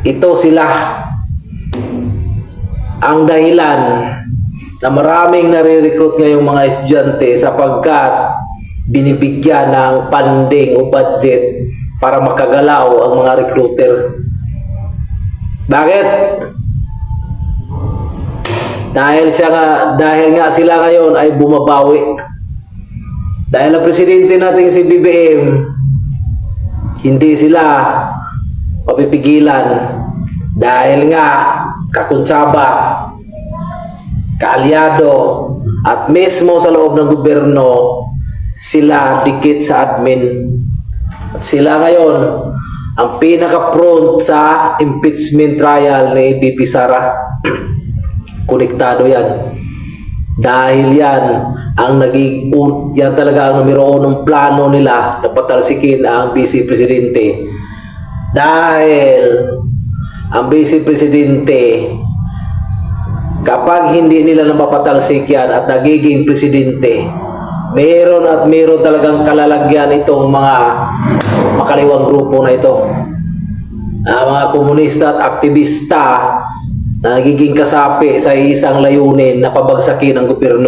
ito sila ang dahilan na maraming nare-recruit ngayong mga estudyante sapagkat binibigyan ng funding o budget para makagalaw ang mga recruiter. Bakit? Dahil nga sila ngayon ay bumabawi. Dahil ang presidente natin si BBM, hindi sila papipigilan dahil nga kakuntsaba, kaalyado, at mismo sa loob ng gobyerno sila dikit sa admin. At sila ngayon ang pinaka-front sa impeachment trial ni VP Sara. Konektado yan. Dahil yan ang yan talaga ang numero 1 plano nila na patalsikin ang Vice Presidente. Dahil ang Vice Presidente, kapag hindi nila napapatalsik yan at nagiging presidente, meron talagang kalalagyan itong mga makaliwang grupo na ito. Mga komunista at aktivista na nagiging kasapi sa isang layunin na pabagsakin ang gobyerno.